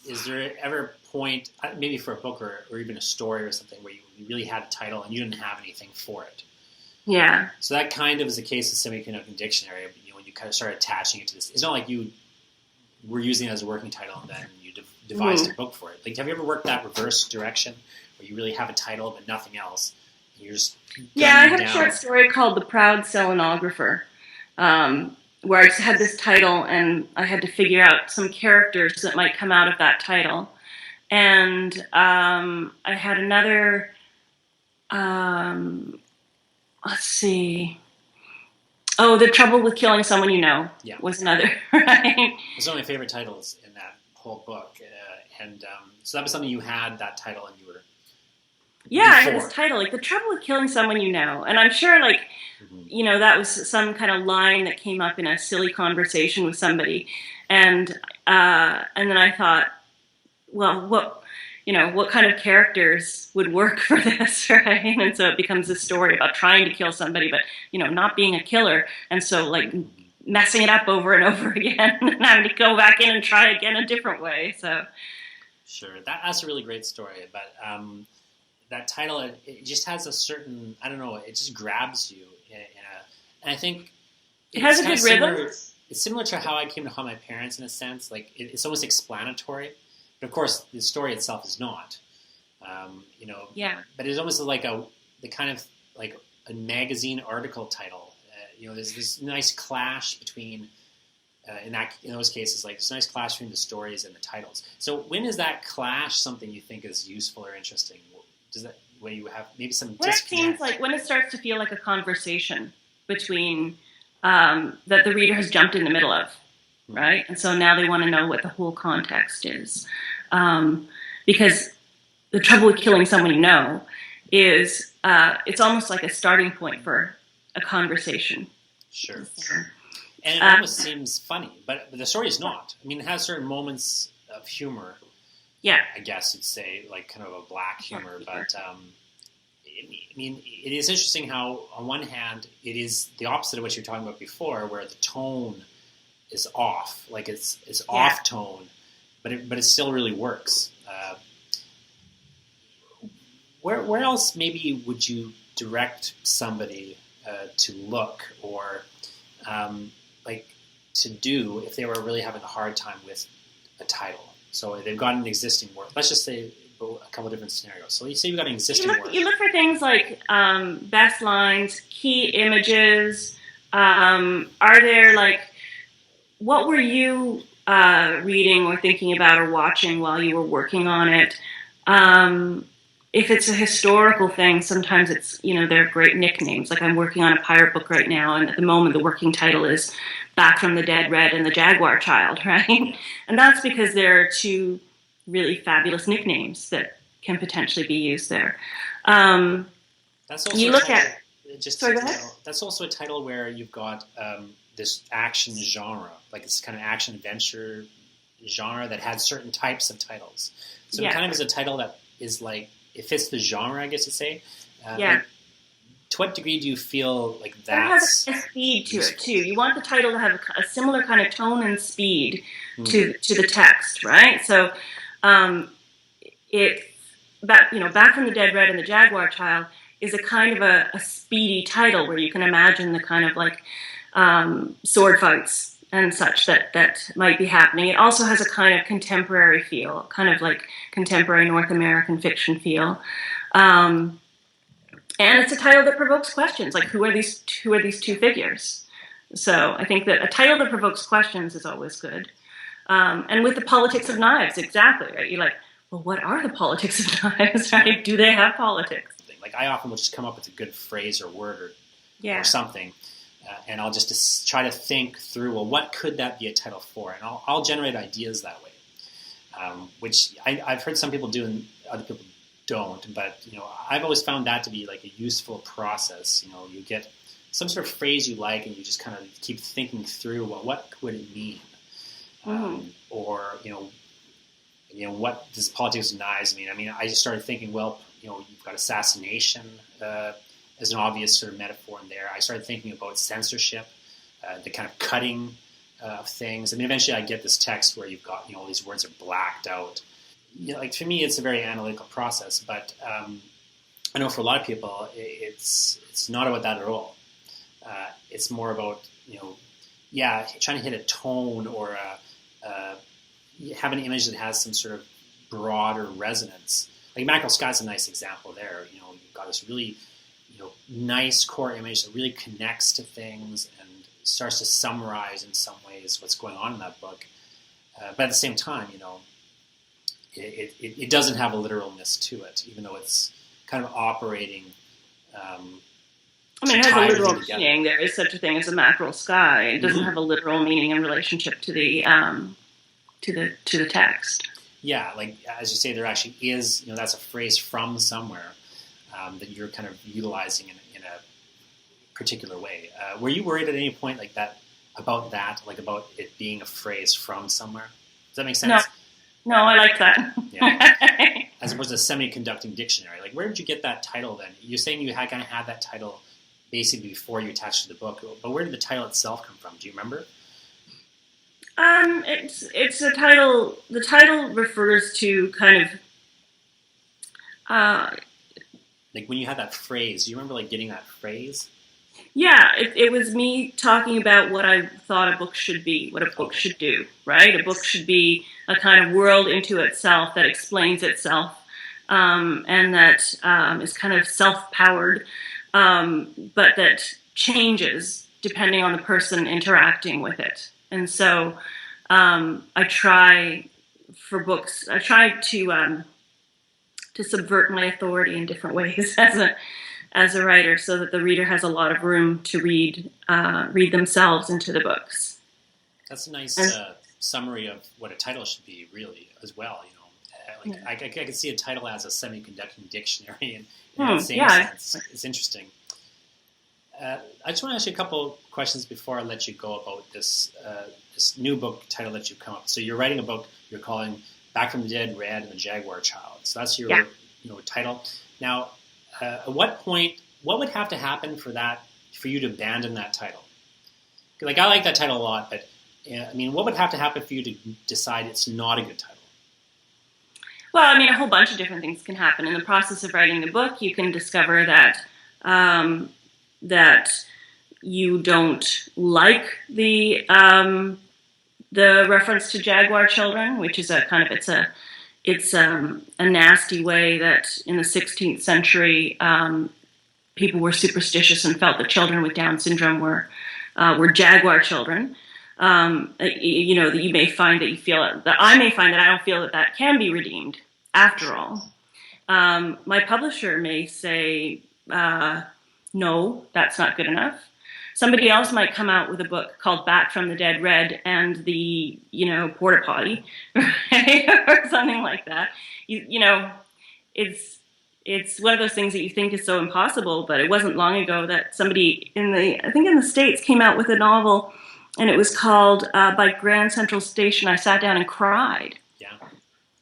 is there ever a point, maybe for a book or even a story or something, where you really had a title and you didn't have anything for it? Yeah. So that kind of is the case with Semiconductor Dictionary. When you kind of started attaching it to this, it's not like you were using it as a working title and then you devised a book for it. Like, have you ever worked that reverse direction, where you really have a title but nothing else? And you're just I had a short story called The Proud Selenographer, where I just had this title and I had to figure out some characters that might come out of that title. And I had another, let's see. Oh, The Trouble with Killing Someone You Know was another, right? It's one of my favorite titles in that whole book. So that was something you had, that title, and you were... Yeah, I had this title, like The Trouble with Killing Someone You Know. And I'm sure, like, that was some kind of line that came up in a silly conversation with somebody. And then I thought, well, what kind of characters would work for this, right? And so it becomes a story about trying to kill somebody, but, not being a killer. And so, like, messing it up over and over again and having to go back in and try again a different way. So, sure. That's a really great story. But that title, it just has a certain, I don't know, it just grabs you. And I think it has a good rhythm. It's similar to how I came to haunt my parents in a sense. Like, it's almost explanatory. But of course, the story itself is not. Yeah. But it's almost like the kind of like a magazine article title. There's this nice clash between, in those cases, like there's a nice clash between the stories and the titles. So when is that clash something you think is useful or interesting? Does that, when you have maybe some disconnect? It seems like when it starts to feel like a conversation between that the reader has jumped in the middle of, right? And so now they want to know what the whole context is. Because The Trouble with Killing Someone You Know is, it's almost like a starting point for a conversation. Sure. And it almost seems funny, but the story is not. I mean, it has certain moments of humor. Yeah. I guess you'd say, like, kind of a black humor. But, it is interesting how, on one hand, it is the opposite of what you were talking about before, where the tone is off. Like, it's off tone, but it still really works. Where else maybe would you direct somebody to look or to do if they were really having a hard time with a title? So they've got an existing work. Let's just say a couple of different scenarios. So you say you've got an existing work. You look for things like best lines, key images. Are there, like, what were you reading or thinking about or watching while you were working on it? If it's a historical thing, sometimes it's, they're great nicknames. Like, I'm working on a pirate book right now, and at the moment the working title is Back from the Dead, Red, and the Jaguar Child, right? And that's because there are two really fabulous nicknames that can potentially be used there. That's also you look at just Sorry, go ahead. that's also a title where you've got this action genre, like this kind of action adventure genre that had certain types of titles. So it kind of is a title that is like, it fits the genre, I guess you'd say. Like, to what degree do you feel like that's... It has a speed to it, too. You want the title to have a similar kind of tone and speed to the text, right? So Back from the Dead Red and the Jaguar Child is a kind of a speedy title where you can imagine the kind of like sword fights and such that might be happening. It also has a kind of contemporary feel, kind of like contemporary North American fiction feel. And it's a title that provokes questions, like who are these two figures? So I think that a title that provokes questions is always good. And with the politics of knives, exactly, right? You're like, well, what are the politics of knives, right? Do they have politics? Like, I often will just come up with a good phrase or word or something, and I'll just try to think through, well, what could that be a title for? And I'll generate ideas that way, which I've heard some people do and other people don't. But, I've always found that to be like a useful process. You get some sort of phrase you like, and you just kind of keep thinking through, well, what would it mean? Or, what does politics of knives mean? I mean, I just started thinking, well, you've got assassination as an obvious sort of metaphor in there. I started thinking about censorship, the kind of cutting of things. I mean, eventually I get this text where you've got, all these words are blacked out. Like, for me, it's a very analytical process, but I know for a lot of people, it's not about that at all. It's more about, trying to hit a tone or have an image that has some sort of broader resonance. Like Mackerel Sky's a nice example there. You've got this really, nice core image that really connects to things and starts to summarize in some ways what's going on in that book. But at the same time, it doesn't have a literalness to it, even though it's kind of operating. It has a literal meaning. There is such a thing as a mackerel sky. It doesn't have a literal meaning in relationship to the to the text. Yeah, like as you say, there actually is. That's a phrase from somewhere that you're kind of utilizing in a particular way. Were you worried at any point like that about it being a phrase from somewhere? Does that make sense? No, I like that. Yeah. As opposed to a semi-conducting dictionary. Like, where did you get that title then? You're saying you kind of had that title basically before you attached to the book, but where did the title itself come from? Do you remember? It's a title. The title refers to kind of like when you had that phrase. Do you remember getting that phrase? Yeah, it was me talking about what I thought a book should be, what a book should do, right? A book should be a kind of world into itself that explains itself, and that is kind of self-powered, but that changes depending on the person interacting with it. And so I try to subvert my authority in different ways as a writer, so that the reader has a lot of room to read themselves into the books. That's a nice summary of what a title should be, really, as well. I can see a title as a semi-conducting dictionary in the same sense. It's interesting. I just want to ask you a couple questions before I let you go about this new book title that you've come up with. So you're writing a book you're calling Back from the Dead, Red, and the Jaguar Child. So that's your title. Now, at what point, what would have to happen for you to abandon that title? Like, I like that title a lot, but what would have to happen for you to decide it's not a good title? Well, a whole bunch of different things can happen. In the process of writing the book, you can discover that that you don't like the reference to Jaguar children, which is it's a nasty way that in the 16th century people were superstitious and felt that children with Down syndrome were Jaguar children. That you may find that you feel that I may find that I don't feel that can be redeemed after all. My publisher may say, no, that's not good enough. Somebody else might come out with a book called Back from the Dead Red and the, Porta Potty, right? Or something like that. It's it's one of those things that you think is so impossible, but it wasn't long ago that somebody I think in the States came out with a novel, and it was called By Grand Central Station, I Sat Down and Cried. Yeah.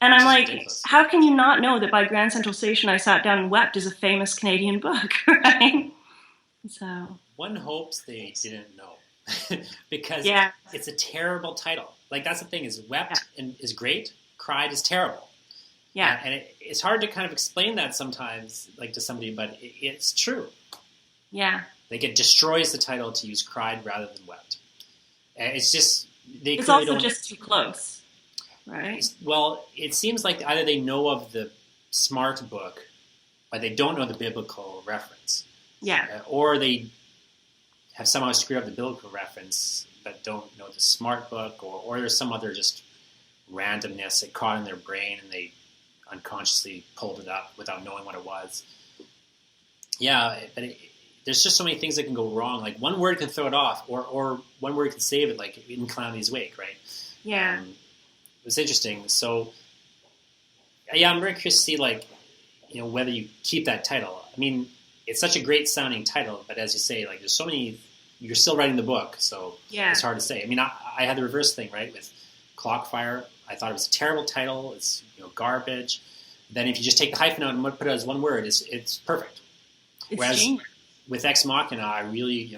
And I'm like, ridiculous. how can you not know that By Grand Central Station, I Sat Down and Wept is a famous Canadian book, right? So one hopes they didn't know because it's a terrible title. Like, that's the thing, is Wept and is great, Cried is terrible. Yeah. And it's hard to kind of explain that sometimes, like, to somebody, but it's true. Yeah. Like, it destroys the title to use Cried rather than Wept. And it's just, it's also just too close, right? Well, it seems like either they know of the smart book, but they don't know the biblical reference. Yeah. Or they have somehow screwed up the biblical reference, but don't know the smart book, or there's some other just randomness that caught in their brain and they unconsciously pulled it up without knowing what it was. Yeah, but there's just so many things that can go wrong. Like, one word can throw it off, or one word can save it, like in Calamity's Wake, right? Yeah. It was interesting. So, yeah, I'm very curious to see, like, whether you keep that title. I mean, it's such a great sounding title, but as you say, like, there's so many. You're still writing the book, so it's hard to say. I mean, I had the reverse thing, right, with Clockfire. I thought it was a terrible title. It's garbage. Then if you just take the hyphen out and put it as one word, it's perfect. Whereas genius. With Ex Machina, I really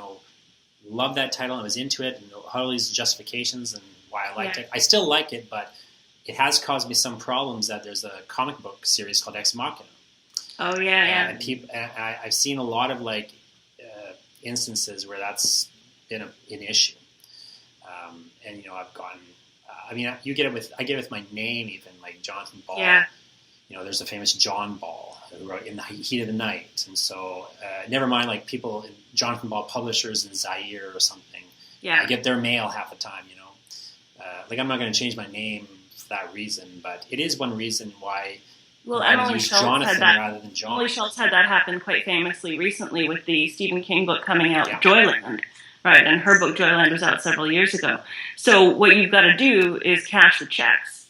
loved that title. I was into it, and Harley's justifications and why I liked it. I still like it, but it has caused me some problems that there's a comic book series called Ex Machina. Oh yeah, and I've seen a lot of instances where that's been an issue, and I've gotten. I mean, I get it with my name, even like Jonathan Ball. Yeah. There's a famous John Ball who wrote In the Heat of the Night, and so never mind like people, Jonathan Ball publishers in Zaire or something. Yeah. I get their mail half the time. Like, I'm not going to change my name for that reason, but it is one reason why. Well, I use Jonathan rather than John. Emily Schultz had that happen quite famously recently with the Stephen King book coming out, Joyland. Right, and her book Joyland was out several years ago. So what you've got to do is cash the checks.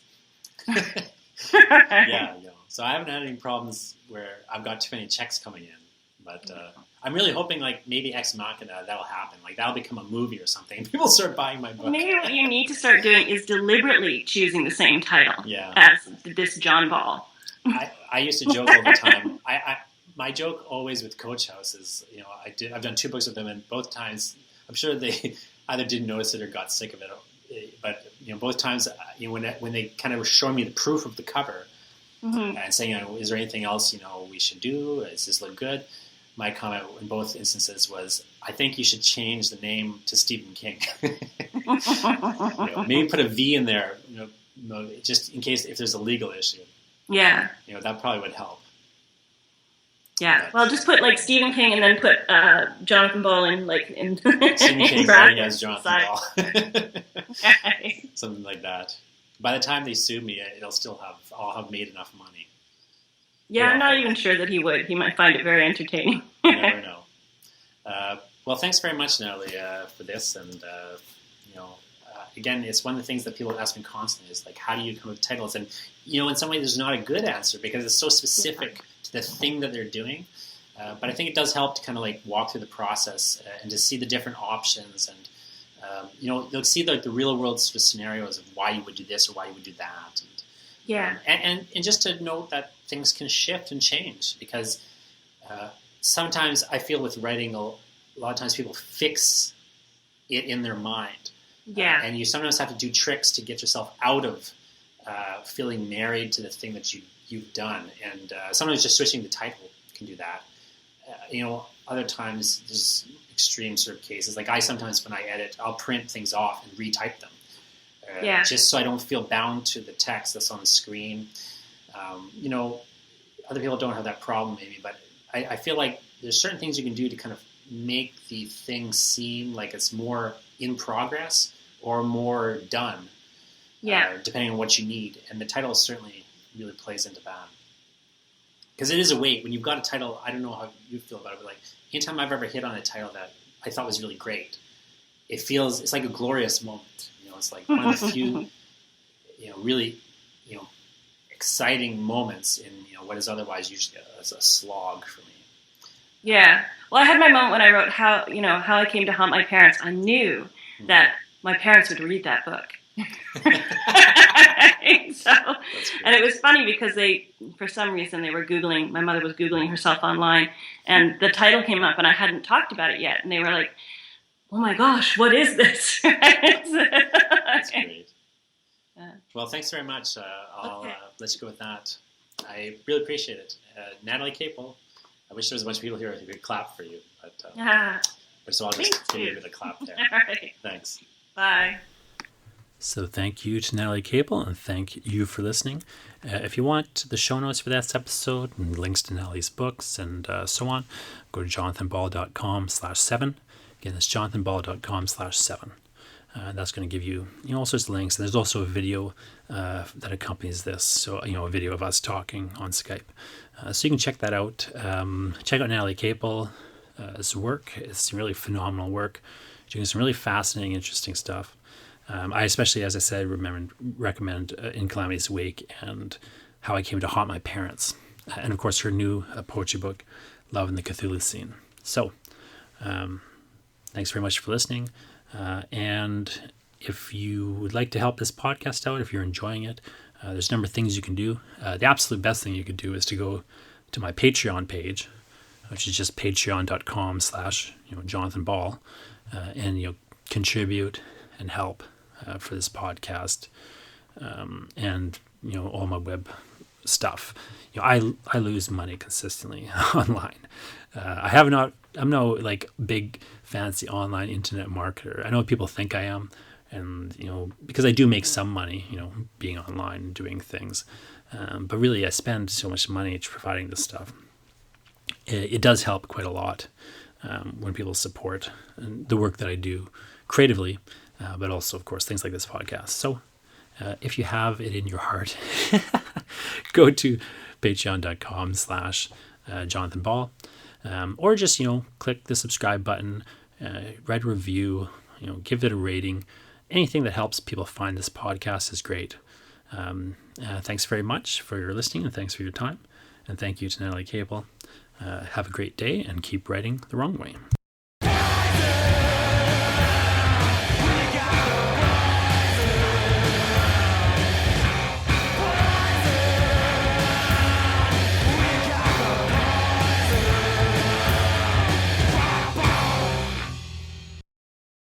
Yeah. So I haven't had any problems where I've got too many checks coming in. But I'm really hoping, like, maybe Ex Machina, that'll happen. Like, that'll become a movie or something. And people start buying my book. Maybe what you need to start doing is deliberately choosing the same title as this John Ball. I used to joke all the time. My joke always with Coach House is, I've done 2 books with them, and both times, I'm sure they either didn't notice it or got sick of it. But both times, when they kind of were showing me the proof of the cover and saying, is there anything else we should do? Does this look good? My comment in both instances was, I think you should change the name to Stephen King. Maybe put a V in there, just in case if there's a legal issue. Yeah. That probably would help. Yeah. Well, just put like Stephen King and then put Jonathan Ball in Stephen King writing as Jonathan Ball. Something like that. By the time they sue me, I'll have made enough money. Yeah, I'm not even sure that he would. He might find it very entertaining. You never know. Well, thanks very much, Natalie, for this. And, again, it's one of the things that people ask me constantly is, like, how do you come up with titles? And, in some ways there's not a good answer because it's so specific to the thing that they're doing. But I think it does help to kind of, like, walk through the process and to see the different options. And, you'll see, like, the real-world sort of scenarios of why you would do this or why you would do that. And, and just to note that things can shift and change because sometimes I feel with writing, a lot of times people fix it in their mind. Yeah. And you sometimes have to do tricks to get yourself out of feeling married to the thing that you've done. And sometimes just switching the title can do that. Other times there's extreme sort of cases. Like I sometimes, when I edit, I'll print things off and retype them. Just so I don't feel bound to the text that's on the screen. Other people don't have that problem maybe, but I feel like there's certain things you can do to kind of make the thing seem like it's more in progress or more done, depending on what you need. And the title certainly really plays into that. Because it is a weight. When you've got a title, I don't know how you feel about it, but like anytime I've ever hit on a title that I thought was really great, it's like a glorious moment. It's like one of the few, really, exciting moments in what is otherwise usually a slog for me. Yeah. Well, I had my moment when I wrote how I came to haunt my parents. I knew that my parents would read that book. And it was funny because for some reason, they were Googling, my mother was Googling herself online, and the title came up, and I hadn't talked about it yet. And they were like, oh my gosh, what is this? That's great. Well, thanks very much. I'll let you go with that. I really appreciate it. Natalee Caple, I wish there was a bunch of people here who could clap for you. So I'll just give you the clap there. All right. Thanks. Bye. So thank you to Natalee Caple, and thank you for listening. If you want the show notes for this episode and links to Natalee's books and so on, go to jonathanball.com/7. Again, that's jonathanball.com/7. That's going to give you, all sorts of links. And there's also a video that accompanies this. So, a video of us talking on Skype. So you can check that out. Check out Natalee Caple's work. It's really phenomenal work. Doing some really fascinating, interesting stuff. I especially, as I said, recommend In Calamity's Wake and How I Came to Haunt My Parents. And of course, her new poetry book, Love in the Cthulhu Scene. So, thanks very much for listening. And if you would like to help this podcast out, if you're enjoying it, there's a number of things you can do. The absolute best thing you could do is to go to my Patreon page, which is just patreon.com/Jonathan Ball, and contribute and help for this podcast, and all my web stuff. I lose money consistently online. I'm no big fancy online internet marketer. I know what people think I am, and because I do make some money, being online and doing things, but really I spend so much money providing this stuff. It does help quite a lot when people support the work that I do creatively, but also, of course, things like this podcast. So if you have it in your heart, go to patreon.com/Jonathan Ball, or just, click the subscribe button, write a review, give it a rating. Anything that helps people find this podcast is great. Thanks very much for your listening, and thanks for your time. And thank you to Natalee Caple. Have a great day, and keep writing the wrong way.